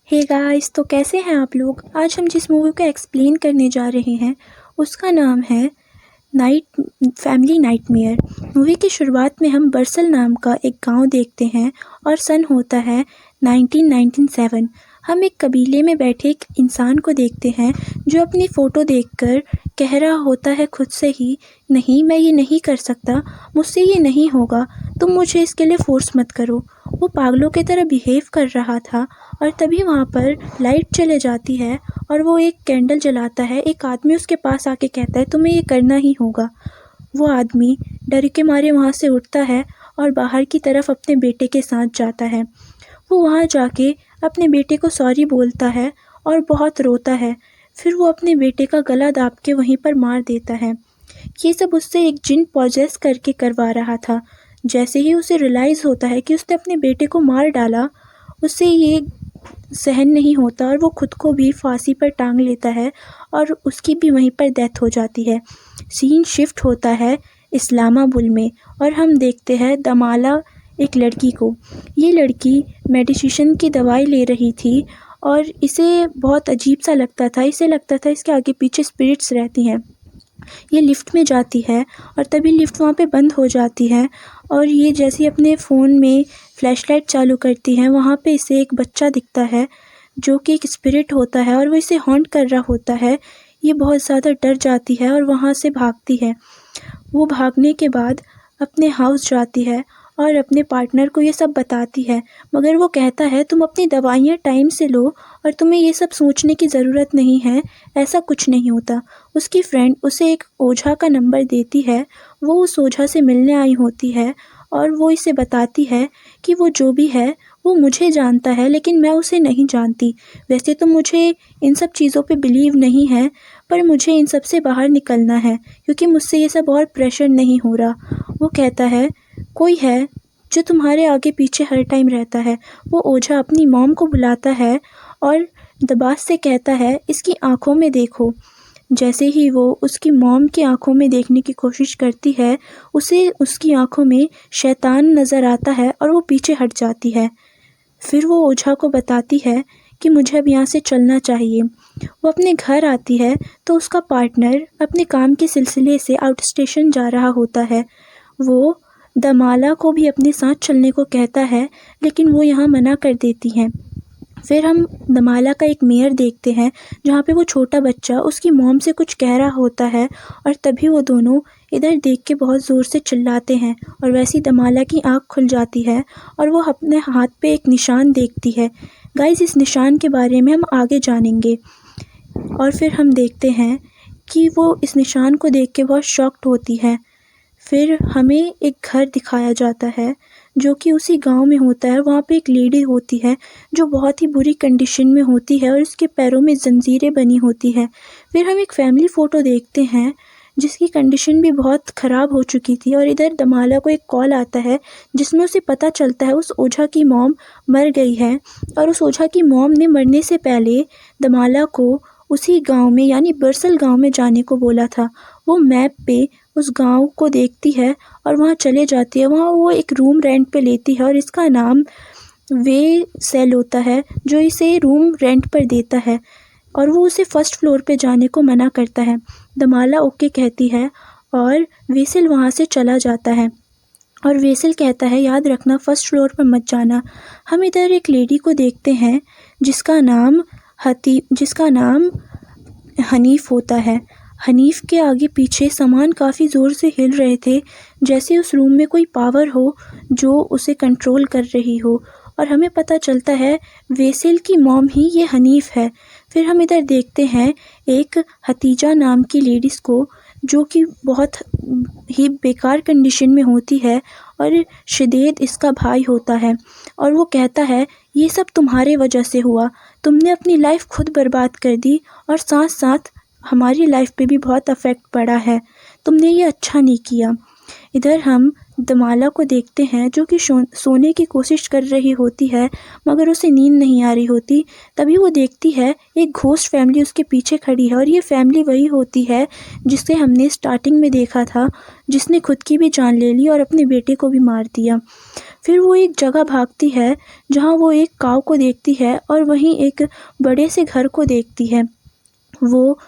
Hey guys, तो कैसे हैं आप लोग। आज हम जिस मूवी को एक्सप्लेन करने जा रहे हैं उसका नाम है नाइट फैमिली नाइटमेयर। मूवी की शुरुआत में हम बर्सल नाम का एक गांव देखते हैं और सन होता है 1997। हम एक कबीले में बैठे एक इंसान को देखते हैं जो अपनी फ़ोटो देखकर कह रहा होता है खुद से ही, नहीं मैं ये नहीं कर सकता, मुझसे ये नहीं होगा, तुम मुझे इसके लिए फ़ोर्स मत करो। वो पागलों की तरह बिहेव कर रहा था और तभी वहाँ पर लाइट चले जाती है और वो एक कैंडल जलाता है। एक आदमी उसके पास आके कहता है तुम्हें ये करना ही होगा। वो आदमी डर के मारे वहाँ से उठता है और बाहर की तरफ अपने बेटे के साथ जाता है। वो वहाँ जाके अपने बेटे को सॉरी बोलता है और बहुत रोता है। फिर वो अपने बेटे का गला दाब के वहीं पर मार देता है। ये सब उससे एक जिन पॉजेस करके करवा रहा था। जैसे ही उसे रियलाइज़ होता है कि उसने अपने बेटे को मार डाला, उससे ये सहन नहीं होता और वो खुद को भी फांसी पर टांग लेता है और उसकी भी वहीं पर डेथ हो जाती है। सीन शिफ्ट होता है इस्लामाबाद में और हम देखते हैं दमाला एक लड़की को। ये लड़की मेडिसिन की दवाई ले रही थी और इसे बहुत अजीब सा लगता था। इसे लगता था इसके आगे पीछे स्पिरिट्स रहती हैं। ये लिफ्ट में जाती है और तभी लिफ्ट वहाँ पे बंद हो जाती है और ये जैसे अपने फ़ोन में फ्लैशलाइट चालू करती है, वहाँ पे इसे एक बच्चा दिखता है जो कि एक स्पिरिट होता है और वो इसे हॉन्ट कर रहा होता है। ये बहुत ज़्यादा डर जाती है और वहाँ से भागती है। वो भागने के बाद अपने हाउस जाती है और अपने पार्टनर को ये सब बताती है, मगर वो कहता है तुम अपनी दवाइयाँ टाइम से लो और तुम्हें ये सब सोचने की ज़रूरत नहीं है, ऐसा कुछ नहीं होता। उसकी फ्रेंड उसे एक ओझा का नंबर देती है। वो उस ओझा से मिलने आई होती है और वो इसे बताती है कि वो जो भी है वो मुझे जानता है लेकिन मैं उसे नहीं जानती। वैसे तो मुझे इन सब चीज़ों पे बिलीव नहीं है, पर मुझे इन सब से बाहर निकलना है क्योंकि मुझसे ये सब और प्रेशर नहीं हो रहा। वो कहता है कोई है जो तुम्हारे आगे पीछे हर टाइम रहता है। वो ओझा अपनी मॉम को बुलाता है और दबास से कहता है इसकी आंखों में देखो। जैसे ही वो उसकी मॉम की आंखों में देखने की कोशिश करती है, उसे उसकी आंखों में शैतान नज़र आता है और वो पीछे हट जाती है। फिर वो ओझा को बताती है कि मुझे अब यहाँ से चलना चाहिए। वो अपने घर आती है तो उसका पार्टनर अपने काम के सिलसिले से आउट स्टेशन जा रहा होता है। वो दमाला को भी अपने साथ चलने को कहता है लेकिन वो यहाँ मना कर देती हैं। फिर हम दमाला का एक मेयर देखते हैं जहाँ पे वो छोटा बच्चा उसकी मॉम से कुछ कह रहा होता है और तभी वो दोनों इधर देख के बहुत ज़ोर से चिल्लाते हैं और वैसी दमाला की आँख खुल जाती है और वो अपने हाथ पे एक निशान देखती है। गाइस, इस निशान के बारे में हम आगे जानेंगे। और फिर हम देखते हैं कि वो इस निशान को देख के बहुत शॉक्ड होती है। फिर हमें एक घर दिखाया जाता है जो कि उसी गांव में होता है। वहाँ पे एक लेडी होती है जो बहुत ही बुरी कंडीशन में होती है और उसके पैरों में जंजीरें बनी होती है। फिर हम एक फैमिली फ़ोटो देखते हैं जिसकी कंडीशन भी बहुत ख़राब हो चुकी थी और इधर दमाला को एक कॉल आता है जिसमें उसे पता चलता है उस ओझा की मॉम मर गई है और उस ओझा की मॉम ने मरने से पहले दमाला को उसी गांव में यानी बरसल गांव में जाने को बोला था। वो मैप पे उस गांव को देखती है और वहाँ चले जाती है। वहाँ वो एक रूम रेंट पे लेती है और इसका नाम वे सेल होता है जो इसे रूम रेंट पर देता है और वो उसे फर्स्ट फ्लोर पे जाने को मना करता है। दमाला ओके कहती है और वेसल वहाँ से चला जाता है और वेसल कहता है याद रखना फर्स्ट फ्लोर पर मत जाना। हम इधर एक लेडी को देखते हैं जिसका नाम हनीफ होता है। हनीफ के आगे पीछे सामान काफ़ी ज़ोर से हिल रहे थे, जैसे उस रूम में कोई पावर हो जो उसे कंट्रोल कर रही हो और हमें पता चलता है वेसल की मॉम ही ये हनीफ है। फिर हम इधर देखते हैं एक हतीजा नाम की लेडीज़ को जो कि बहुत ही बेकार कंडीशन में होती है और शिदेद इसका भाई होता है और वो कहता है ये सब तुम्हारे वजह से हुआ, तुमने अपनी लाइफ खुद बर्बाद कर दी और साथ साथ हमारी लाइफ पे भी बहुत अफेक्ट पड़ा है, तुमने ये अच्छा नहीं किया। इधर हम दमाला को देखते हैं जो कि सोने की कोशिश कर रही होती है मगर उसे नींद नहीं आ रही होती। तभी वो देखती है एक घोस्ट फैमिली उसके पीछे खड़ी है और ये फैमिली वही होती है जिसे हमने स्टार्टिंग में देखा था, जिसने खुद की भी जान ले ली और अपने बेटे को भी मार दिया। फिर वो एक जगह भागती है जहाँ वो एक काऊ को देखती है और वहीं एक बड़े से घर को देखती है। वो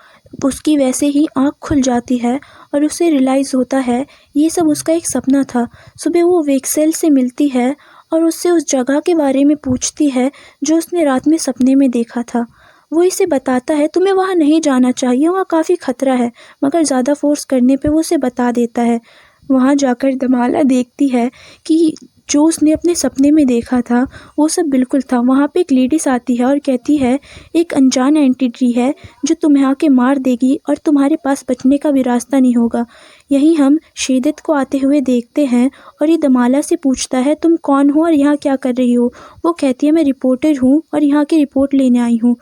उसकी वैसे ही आँख खुल जाती है और उसे रियलाइज़ होता है ये सब उसका एक सपना था। सुबह वो वेक्सेल से मिलती है और उससे उस जगह के बारे में पूछती है जो उसने रात में सपने में देखा था। वो इसे बताता है तुम्हें वहाँ नहीं जाना चाहिए, वहाँ काफ़ी खतरा है, मगर ज़्यादा फोर्स करने पे वो उसे बता देता है। वहाँ जाकर दमाला देखती है कि जो उसने अपने सपने में देखा था वो सब बिल्कुल था। वहाँ पे एक लेडीज आती है और कहती है एक अनजान एंटिटी है जो तुम्हें आके मार देगी और तुम्हारे पास बचने का भी रास्ता नहीं होगा। यहीं हम शेदत को आते हुए देखते हैं और ये दमाला से पूछता है तुम कौन हो और यहाँ क्या कर रही हो। वो कहती है मैं रिपोर्टर हूँ और यहाँ की रिपोर्ट लेने आई हूँ।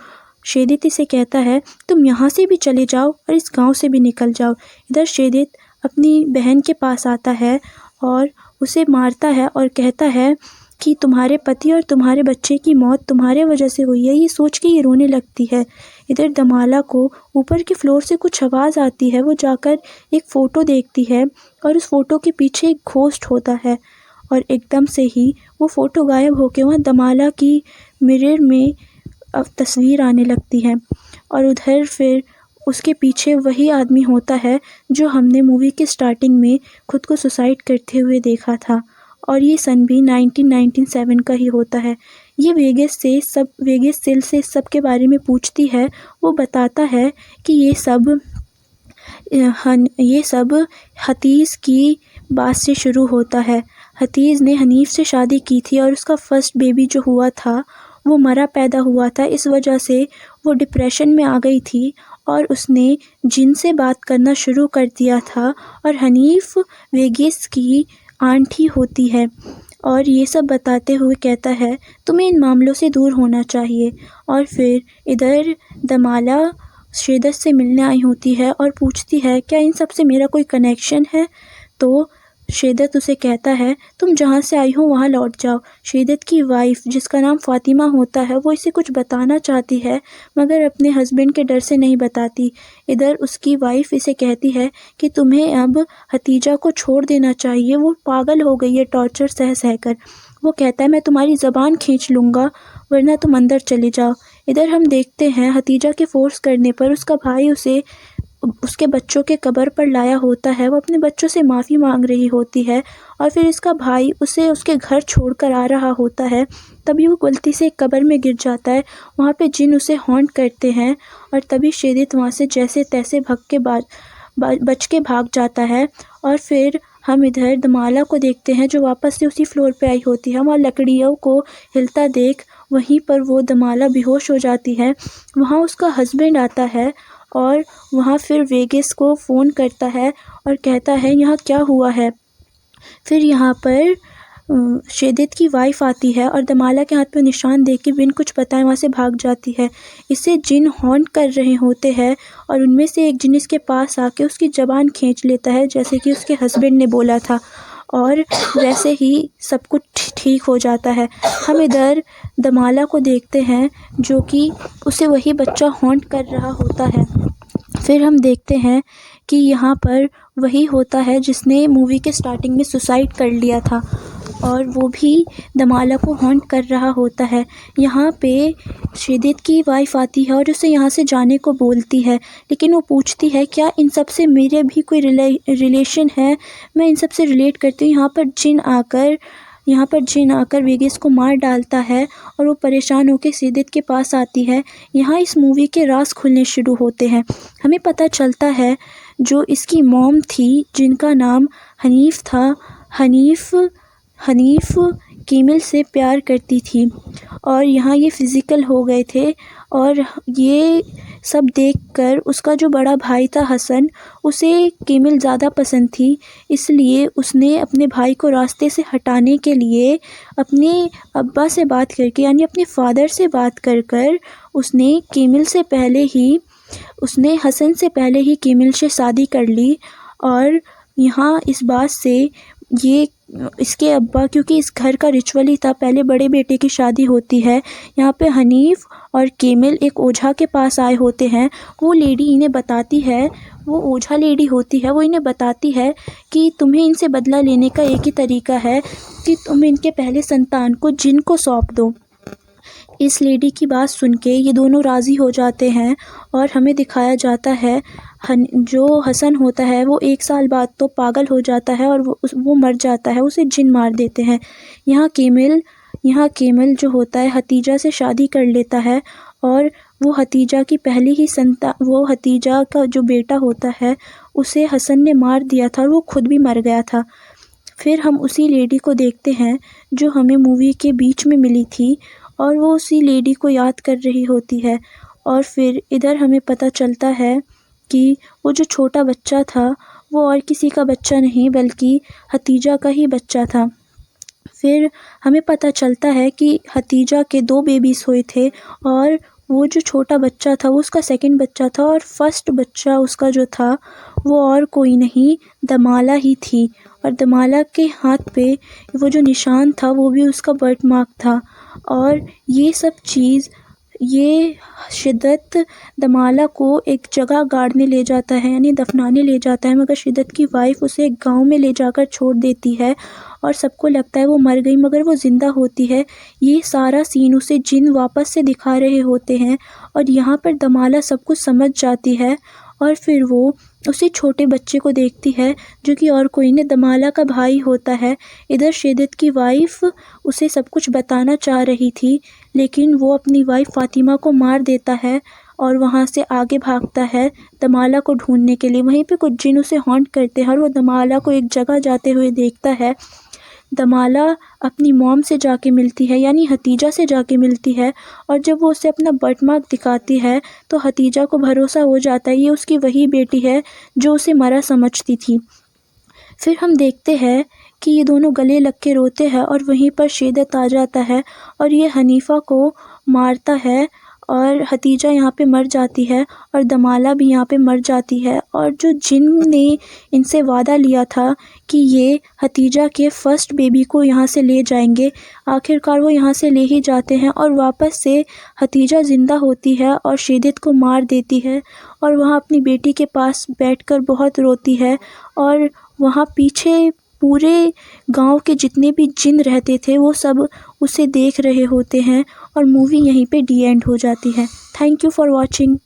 शेदित इसे कहता है तुम यहाँ से भी चले जाओ और इस गांव से भी निकल जाओ। इधर शेदित अपनी बहन के पास आता है और उसे मारता है और कहता है कि तुम्हारे पति और तुम्हारे बच्चे की मौत तुम्हारे वजह से हुई है। ये सोच के ये रोने लगती है। इधर दमाला को ऊपर के फ्लोर से कुछ आवाज़ आती है। वो जाकर एक फ़ोटो देखती है और उस फ़ोटो के पीछे एक घोस्ट होता है और एकदम से ही वो फ़ोटो गायब होकर वहाँ दमाला की मिरर में तस्वीर आने लगती है और उधर फिर उसके पीछे वही आदमी होता है जो हमने मूवी के स्टार्टिंग में खुद को सुसाइड करते हुए देखा था। और ये सन भी 1997 का ही होता है। ये वेगस सेल से सब के बारे में पूछती है। वो बताता है कि ये सब हतीज़ की बात से शुरू होता है। हतीज़ ने हनीफ से शादी की थी और उसका फर्स्ट बेबी जो हुआ था वो मरा पैदा हुआ था। इस वजह से वो डिप्रेशन में आ गई थी और उसने जिन से बात करना शुरू कर दिया था और हनीफ वेगस की आंटी होती है। और ये सब बताते हुए कहता है तुम्हें इन मामलों से दूर होना चाहिए। और फिर इधर दमाला शेदत से मिलने आई होती है और पूछती है क्या इन सब से मेरा कोई कनेक्शन है। तो शेदत उसे कहता है तुम जहाँ से आई हो वहाँ लौट जाओ। शेदत की वाइफ जिसका नाम फ़ातिमा होता है वो इसे कुछ बताना चाहती है मगर अपने हस्बैंड के डर से नहीं बताती। इधर उसकी वाइफ इसे कहती है कि तुम्हें अब हतीजा को छोड़ देना चाहिए, वो पागल हो गई है टॉर्चर सह सहकर। वो कहता है मैं तुम्हारी ज़बान खींच लूँगा वरना तुम अंदर चले जाओ। इधर हम देखते हैं हतीजा के फोर्स करने पर उसका भाई उसे उसके बच्चों के कब्र पर लाया होता है। वो अपने बच्चों से माफ़ी मांग रही होती है और फिर इसका भाई उसे उसके घर छोड़कर आ रहा होता है। तभी वो गलती से एक कब्र में गिर जाता है। वहाँ पे जिन उसे हॉन्ट करते हैं और तभी शेदित वहाँ से जैसे तैसे बच के भाग जाता है। और फिर हम इधर दमाला को देखते हैं जो वापस से उसी फ्लोर पे आई होती है। वहाँ लकड़ियों को हिलता देख वहीं पर वो दमाला बेहोश हो जाती है। वहाँ उसका हस्बैंड आता है और वहाँ फिर वेगस को फ़ोन करता है और कहता है यहाँ क्या हुआ है। फिर यहाँ पर शेदित की वाइफ आती है और दमाला के हाथ पे निशान देख के बिन कुछ बताए वहाँ से भाग जाती है। इसे जिन हॉन्ट कर रहे होते हैं और उनमें से एक जिन इसके पास आके उसकी ज़बान खींच लेता है जैसे कि उसके हस्बैंड ने बोला था और वैसे ही सब कुछ ठीक हो जाता है। हम इधर दमाला को देखते हैं जो कि उसे वही बच्चा हॉन्ट कर रहा होता है। फिर हम देखते हैं कि यहाँ पर वही होता है जिसने मूवी के स्टार्टिंग में सुसाइड कर लिया था और वो भी दमाला को हॉन्ट कर रहा होता है। यहाँ पे शेदित की वाइफ आती है और उसे यहाँ से जाने को बोलती है, लेकिन वो पूछती है क्या इन सब से मेरे भी कोई रिलेशन है, मैं इन सब से रिलेट करती हूँ। यहाँ पर जिन आकर वेगस को मार डालता है और वो परेशान होकर शेदित के पास आती है। यहाँ इस मूवी के राज खुलने शुरू होते हैं। हमें पता चलता है जो इसकी मॉम थी जिनका नाम हनीफ था, हनीफ कीमिल से प्यार करती थी और यहाँ ये फ़िज़िकल हो गए थे। और ये सब देखकर उसका जो बड़ा भाई था हसन, उसे कीमिल ज़्यादा पसंद थी, इसलिए उसने अपने भाई को रास्ते से हटाने के लिए अपने अब्बा से बात करके यानी अपने फादर से बात कर उसने हसन से पहले ही कीमिल से शादी कर ली। और यहाँ इस बात से ये इसके अब्बा, क्योंकि इस घर का रिचुअल ही था पहले बड़े बेटे की शादी होती है। यहाँ पे हनीफ और कीमिल एक ओझा के पास आए होते हैं। वो लेडी इन्हें बताती है वो ओझा लेडी होती है वो इन्हें बताती है कि तुम्हें इनसे बदला लेने का एक ही तरीका है कि तुम इनके पहले संतान को जिन को सौंप दो। इस लेडी की बात सुन के ये दोनों राज़ी हो जाते हैं और हमें दिखाया जाता है जो हसन होता है वो 1 साल बाद तो पागल हो जाता है और वो मर जाता है, उसे जिन मार देते हैं। यहाँ केमिल जो होता है हतीजा से शादी कर लेता है और वो हतीजा का जो बेटा होता है उसे हसन ने मार दिया था और वो खुद भी मर गया था। फिर हम उसी लेडी को देखते हैं जो हमें मूवी के बीच में मिली थी और वो उसी लेडी को याद कर रही होती है। और फिर इधर हमें पता चलता है कि वो जो छोटा बच्चा था वो और किसी का बच्चा नहीं बल्कि हतीजा का ही बच्चा था। फिर हमें पता चलता है कि हतीजा के 2 बेबीज़ हुए थे और वो जो छोटा बच्चा था वो उसका सेकंड बच्चा था और फर्स्ट बच्चा उसका जो था वो और कोई नहीं दमाला ही थी। और दमाला के हाथ पे वो जो निशान था वो भी उसका बर्थ मार्क था। और ये शिद्दत दमाला को एक जगह गाड़ने ले जाता है यानी दफनाने ले जाता है, मगर शिद्दत की वाइफ उसे एक गांव में ले जाकर छोड़ देती है और सबको लगता है वो मर गई मगर वो ज़िंदा होती है। ये सारा सीन उसे जिन वापस से दिखा रहे होते हैं और यहाँ पर दमाला सब कुछ समझ जाती है और फिर वो उसी छोटे बच्चे को देखती है जो कि और कोई नहीं दमाला का भाई होता है। इधर शिद्दत की वाइफ उसे सब कुछ बताना चाह रही थी लेकिन वो अपनी वाइफ फ़ातिमा को मार देता है और वहाँ से आगे भागता है दमाला को ढूंढने के लिए। वहीं पे कुछ जिन उसे हॉन्ट करते हैं और वो दमाला को एक जगह जाते हुए देखता है। दमाला अपनी मॉम से जाके मिलती है यानी हतीजा से जाके मिलती है और जब वो उसे अपना बर्थ मार्क दिखाती है तो हतीजा को भरोसा हो जाता है ये उसकी वही बेटी है जो उसे मरा समझती थी। फिर हम देखते हैं कि ये दोनों गले लग के रोते हैं और वहीं पर शिद्दत आ जाता है और ये हनीफ़ा को मारता है और हतीजा यहाँ पे मर जाती है और दमाला भी यहाँ पे मर जाती है। और जो जिन ने इनसे वादा लिया था कि ये हतीजा के फर्स्ट बेबी को यहाँ से ले जाएंगे, आखिरकार वो यहाँ से ले ही जाते हैं और वापस से हतीजा ज़िंदा होती है और शिद्दत को मार देती है और वहाँ अपनी बेटी के पास बैठकर बहुत रोती है। और वहाँ पीछे पूरे गांव के जितने भी जिन रहते थे वो सब उसे देख रहे होते हैं और मूवी यहीं पे डी एंड हो जाती है। Thank you for watching.